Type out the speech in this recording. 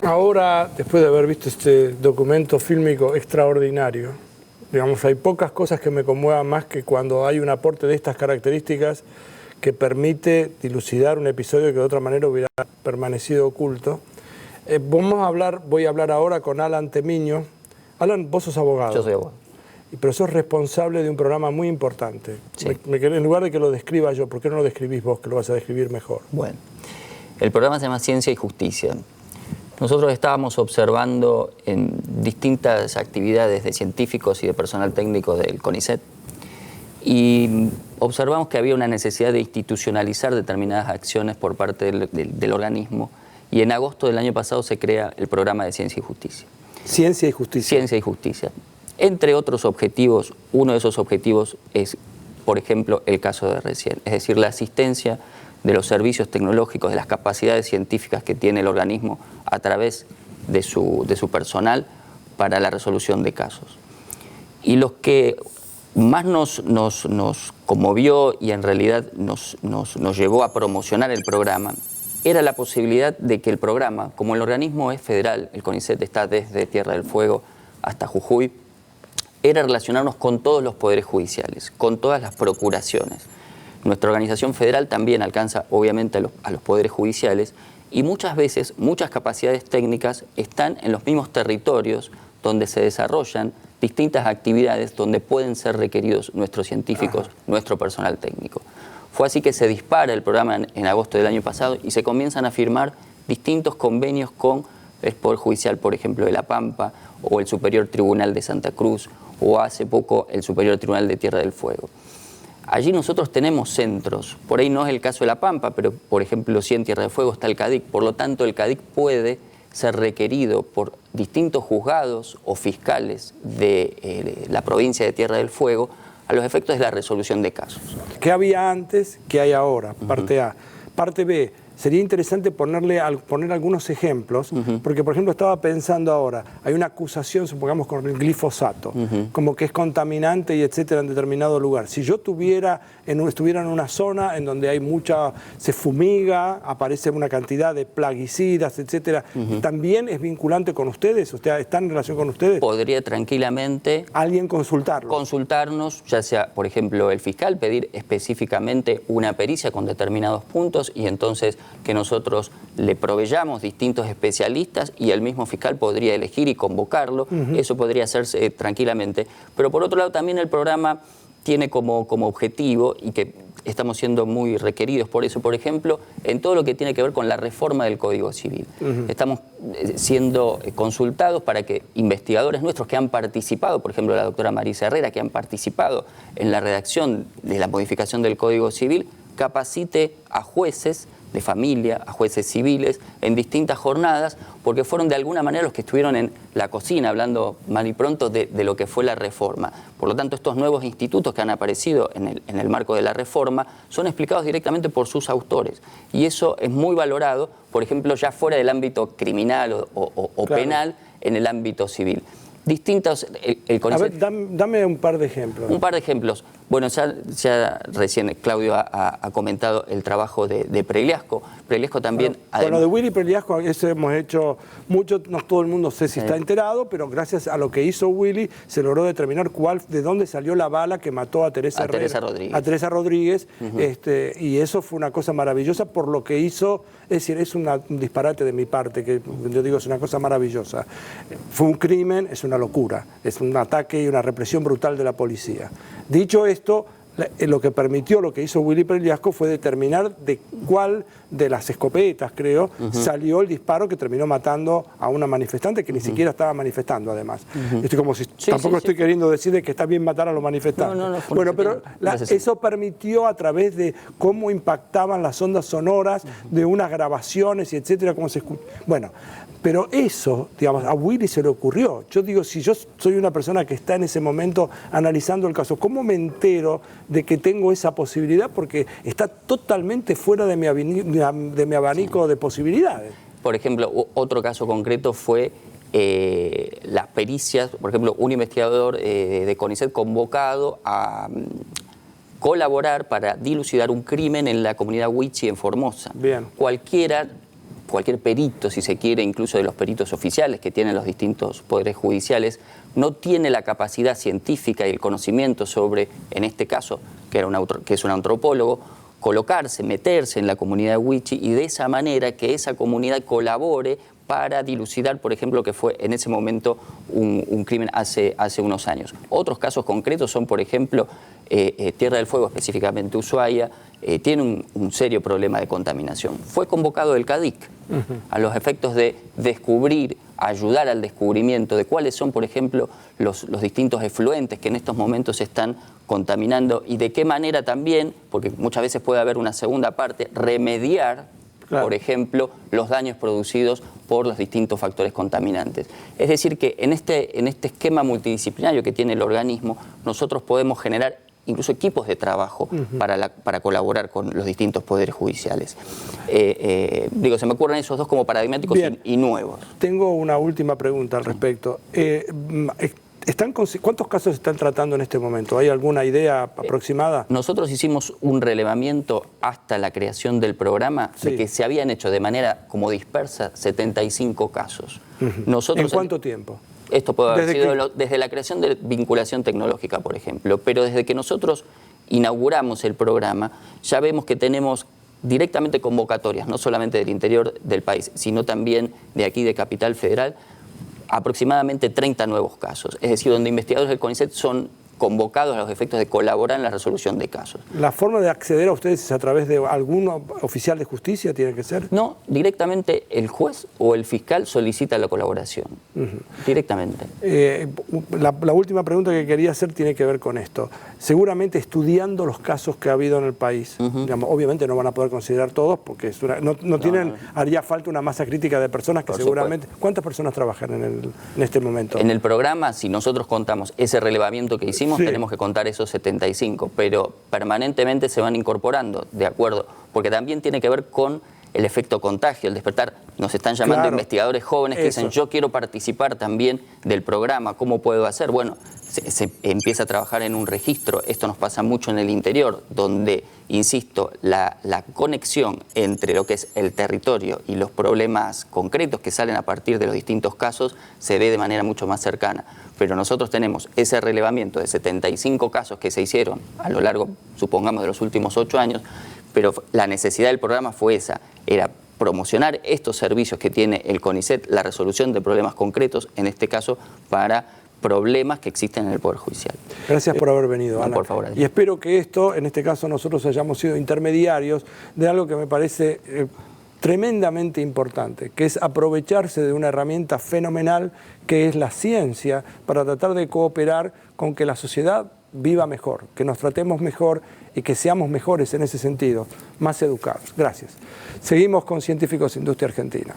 Ahora, después de haber visto este documento fílmico extraordinario, digamos, hay pocas cosas que me conmuevan más que cuando hay un aporte de estas características que permite dilucidar un episodio que de otra manera hubiera permanecido oculto. Voy a hablar ahora con Alan Temiño. Alan, vos sos abogado. Yo soy abogado. Pero sos responsable de un programa muy importante. Sí. En lugar de que lo describa yo, ¿por qué no lo describís vos, que lo vas a describir mejor? Bueno, el programa se llama Ciencia y Justicia. Nosotros estábamos observando en distintas actividades de científicos y de personal técnico del CONICET y observamos que había una necesidad de institucionalizar determinadas acciones por parte del organismo, y en agosto del año pasado se crea el programa de Ciencia y Justicia. Ciencia y Justicia. Ciencia y Justicia. Entre otros objetivos, uno de esos objetivos es, por ejemplo, el caso de recién, es decir, la asistencia de los servicios tecnológicos, de las capacidades científicas que tiene el organismo a través de su personal para la resolución de casos. Y lo que más nos conmovió y en realidad nos llevó a promocionar el programa era la posibilidad de que el programa, como el organismo es federal, el CONICET está desde Tierra del Fuego hasta Jujuy, era relacionarnos con todos los poderes judiciales, con todas las procuraciones. Nuestra organización federal también alcanza, obviamente, a los poderes judiciales, y muchas veces, muchas capacidades técnicas están en los mismos territorios donde se desarrollan distintas actividades donde pueden ser requeridos nuestros científicos, nuestro personal técnico. Fue así que se dispara el programa en agosto del año pasado y se comienzan a firmar distintos convenios con el Poder Judicial, por ejemplo, de La Pampa, o el Superior Tribunal de Santa Cruz, o hace poco el Superior Tribunal de Tierra del Fuego. Allí nosotros tenemos centros, por ahí no es el caso de La Pampa, pero por ejemplo sí en Tierra del Fuego está el CADIC, por lo tanto el CADIC puede ser requerido por distintos juzgados o fiscales de la provincia de Tierra del Fuego a los efectos de la resolución de casos. ¿Qué había antes? ¿Qué hay ahora? Parte A. Parte B. Sería interesante poner algunos ejemplos, porque por ejemplo estaba pensando ahora, hay una acusación, supongamos, con el glifosato, como que es contaminante y etcétera en determinado lugar. Si yo estuviera en una zona en donde hay se fumiga, aparece una cantidad de plaguicidas, etcétera, ¿también es vinculante con ustedes? O sea, ¿está en relación con ustedes? Podría tranquilamente alguien consultarnos, ya sea, por ejemplo, el fiscal, pedir específicamente una pericia con determinados puntos y entonces que nosotros le proveyamos distintos especialistas y el mismo fiscal podría elegir y convocarlo. Eso podría hacerse tranquilamente. Pero por otro lado también el programa tiene como objetivo, y que estamos siendo muy requeridos por eso, por ejemplo, en todo lo que tiene que ver con la reforma del Código Civil. Estamos siendo consultados para que investigadores nuestros que han participado, por ejemplo la doctora Marisa Herrera, que han participado en la redacción de la modificación del Código Civil, capacite a jueces de familia, a jueces civiles, en distintas jornadas, porque fueron de alguna manera los que estuvieron en la cocina, hablando mal y pronto, de lo que fue la reforma. Por lo tanto, estos nuevos institutos que han aparecido en el marco de la reforma son explicados directamente por sus autores. Y eso es muy valorado, por ejemplo, ya fuera del ámbito criminal o claro, penal, en el ámbito civil. Distintos... A ver, dame un par de ejemplos. Un par de ejemplos. Bueno, ya recién Claudio ha comentado el trabajo de Pregliasco. Pregliasco también... Con lo de Willy Pregliasco, eso hemos hecho mucho, no todo el mundo sé si está enterado, pero gracias a lo que hizo Willy se logró determinar de dónde salió la bala que mató a Teresa Rodríguez. Y eso fue una cosa maravillosa por lo que hizo, es decir, es un disparate de mi parte, que yo digo es una cosa maravillosa. Fue un crimen, es una locura, es un ataque y una represión brutal de la policía. Dicho esto, lo que permitió, lo que hizo Willy Pregliasco fue determinar de cuál de las escopetas, creo, salió el disparo que terminó matando a una manifestante que ni siquiera estaba manifestando, además. Estoy como si tampoco estoy queriendo decir de que está bien matar a los manifestantes. No, bueno, pero eso permitió, a través de cómo impactaban las ondas sonoras, de unas grabaciones y etcétera, cómo se escucha. Bueno, pero eso, digamos, a Willy se le ocurrió. Yo digo, si yo soy una persona que está en ese momento analizando el caso, ¿cómo me entero de que tengo esa posibilidad? Porque está totalmente fuera de mi abanico de posibilidades. Por ejemplo, otro caso concreto fue las pericias. Por ejemplo, un investigador de CONICET convocado a colaborar para dilucidar un crimen en la comunidad Huichi en Formosa. Bien. Cualquiera cualquier perito, si se quiere, incluso de los peritos oficiales que tienen los distintos poderes judiciales, no tiene la capacidad científica y el conocimiento sobre, en este caso, que es un antropólogo, colocarse, meterse en la comunidad wichí y de esa manera que esa comunidad colabore para dilucidar, por ejemplo, que fue en ese momento un crimen hace unos años. Otros casos concretos son, por ejemplo, Tierra del Fuego, específicamente Ushuaia, tiene un serio problema de contaminación. Fue convocado el CADIC a los efectos de descubrir, ayudar al descubrimiento de cuáles son, por ejemplo, los distintos efluentes que en estos momentos se están contaminando y de qué manera también, porque muchas veces puede haber una segunda parte, remediar, claro, por ejemplo, los daños producidos por los distintos factores contaminantes. Es decir, que en este esquema multidisciplinario que tiene el organismo, nosotros podemos generar incluso equipos de trabajo para colaborar con los distintos poderes judiciales. Se me ocurren esos dos como paradigmáticos y nuevos. Tengo una última pregunta al respecto. ¿Cuántos casos están tratando en este momento? ¿Hay alguna idea aproximada? Nosotros hicimos un relevamiento hasta la creación del programa de que se habían hecho de manera como dispersa 75 casos. ¿En cuánto tiempo? Esto puede haber sido desde la creación de vinculación tecnológica, por ejemplo, pero desde que nosotros inauguramos el programa ya vemos que tenemos directamente convocatorias, no solamente del interior del país, sino también de aquí de Capital Federal, aproximadamente 30 nuevos casos, es decir, donde investigadores del CONICET son convocados a los efectos de colaborar en la resolución de casos. ¿La forma de acceder a ustedes es a través de algún oficial de justicia, tiene que ser? No, directamente el juez o el fiscal solicita la colaboración, directamente. La última pregunta que quería hacer tiene que ver con esto. Seguramente estudiando los casos que ha habido en el país, digamos, obviamente no van a poder considerar todos porque es haría falta una masa crítica de personas que seguramente... ¿Cuántas personas trabajan en este momento? En el programa, si nosotros contamos ese relevamiento que hicimos, tenemos que contar esos 75, pero permanentemente se van incorporando, de acuerdo, porque también tiene que ver con el efecto contagio, el despertar. Nos están llamando investigadores jóvenes que dicen, yo quiero participar también del programa, ¿cómo puedo hacer? Bueno, se empieza a trabajar en un registro, esto nos pasa mucho en el interior, donde, insisto, la conexión entre lo que es el territorio y los problemas concretos que salen a partir de los distintos casos se ve de manera mucho más cercana. Pero nosotros tenemos ese relevamiento de 75 casos que se hicieron a lo largo, supongamos, de los últimos 8 años, pero la necesidad del programa fue esa, era promocionar estos servicios que tiene el CONICET, la resolución de problemas concretos, en este caso para problemas que existen en el Poder Judicial. Gracias por haber venido, Ana. Por favor. Y espero que esto, en este caso nosotros hayamos sido intermediarios de algo que me parece tremendamente importante, que es aprovecharse de una herramienta fenomenal que es la ciencia para tratar de cooperar con que la sociedad viva mejor, que nos tratemos mejor y que seamos mejores en ese sentido, más educados. Gracias. Seguimos con Científicos Industria Argentina.